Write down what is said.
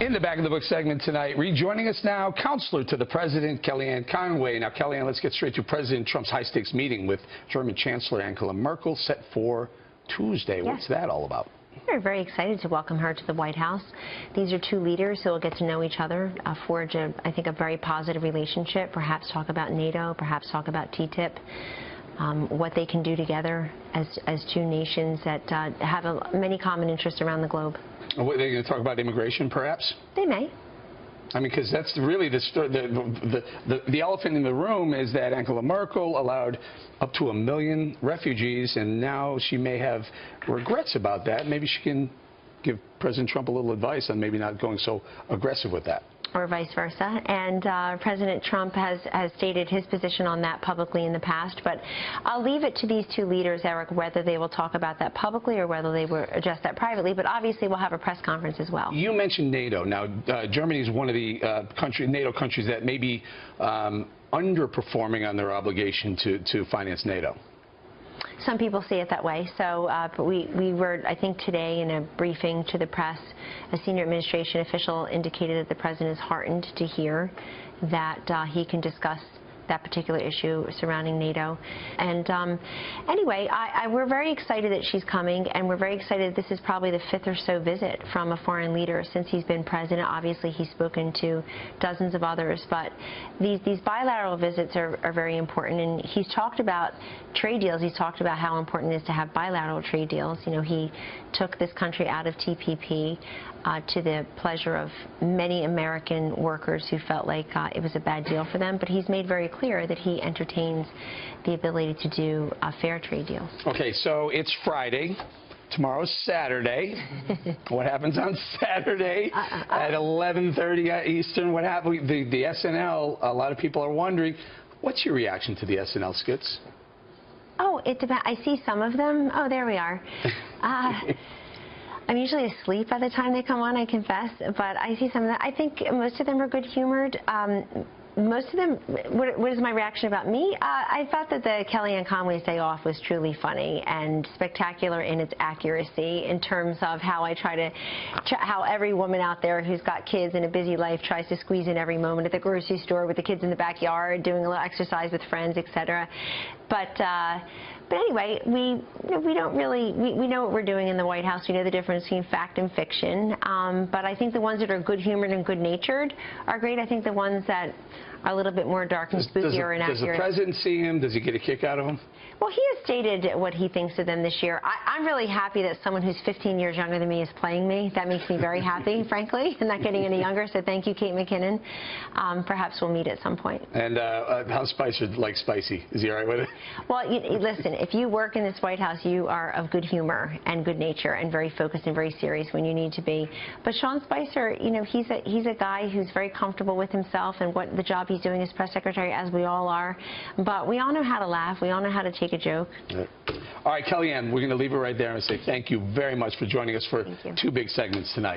In the Back of the Book segment tonight, rejoining us now, counselor to the president, Kellyanne Conway. Now, Kellyanne, let's get straight to President Trump's high-stakes meeting with German Chancellor Angela Merkel set for Tuesday. Yes. What's that all about? We're very excited to welcome her to the White House. These are two leaders who will get to know each other, forge, I think, a very positive relationship, perhaps talk about NATO, perhaps talk about TTIP. What they can do together as two nations that have many common interests around the globe. Are they going to talk about immigration, perhaps? They may. I mean, because that's really the elephant in the room is that Angela Merkel allowed up to 1 million refugees, and now she may have regrets about that. Maybe she can give President Trump a little advice on maybe not going so aggressive with that. Or vice versa. And President Trump has stated his position on that publicly in the past. But I'll leave it to these two leaders, Eric, whether they will talk about that publicly or whether they will address that privately. But obviously, we'll have a press conference as well. You mentioned NATO. Now, Germany is one of the NATO countries that may be underperforming on their obligation to finance NATO. Some people see it that way. So but we were, I think today in a briefing to the press, a senior administration official indicated that the president is heartened to hear that he can discuss that particular issue surrounding NATO. And anyway, we're very excited that she's coming, and we're very excited this is probably the 5th or so visit from a foreign leader since he's been president. Obviously, he's spoken to dozens of others, but these bilateral visits are very important. And he's talked about trade deals. He's talked about how important it is to have bilateral trade deals. You know, he took this country out of TPP to the pleasure of many American workers who felt like it was a bad deal for them, but he's made very clear that he entertains the ability to do fair trade deals. Okay, so it's Friday. Tomorrow's Saturday. What happens on Saturday at 11:30 Eastern? What happened? The SNL, a lot of people are wondering, what's your reaction to the SNL skits? Oh, it depends. I see some of them. Oh, there we are. I'm usually asleep by the time they come on, I confess, but I see some of them. I think most of them are good-humored. Most of them, what is my reaction about me? I thought that the Kellyanne Conway's Day Off was truly funny and spectacular in its accuracy in terms of how I try to, how every woman out there who's got kids in a busy life tries to squeeze in every moment at the grocery store with the kids in the backyard, doing a little exercise with friends, etc. But anyway, we don't really, we know what we're doing in the White House. We know the difference between fact and fiction. But I think the ones that are good-humored and good-natured are great. I think the ones that are a little bit more dark and spooky or inaccurate. Does the president see him? Does he get a kick out of him? Well, he has stated what he thinks of them this year. I'm really happy that someone who's 15 years younger than me is playing me. That makes me very happy, frankly. I'm not getting any younger, so thank you, Kate McKinnon. Perhaps we'll meet at some point. And how's Spicer like spicy? Is he all right with it? Well, listen, if you work in this White House, you are of good humor and good nature and very focused and very serious when you need to be. But Sean Spicer, you know, he's a guy who's very comfortable with himself and what the job he's doing as press secretary, as we all are. But we all know how to laugh. We all know how to take a joke. All right, Kellyanne, we're going to leave it right there and say thank you very much for joining us for two big segments tonight.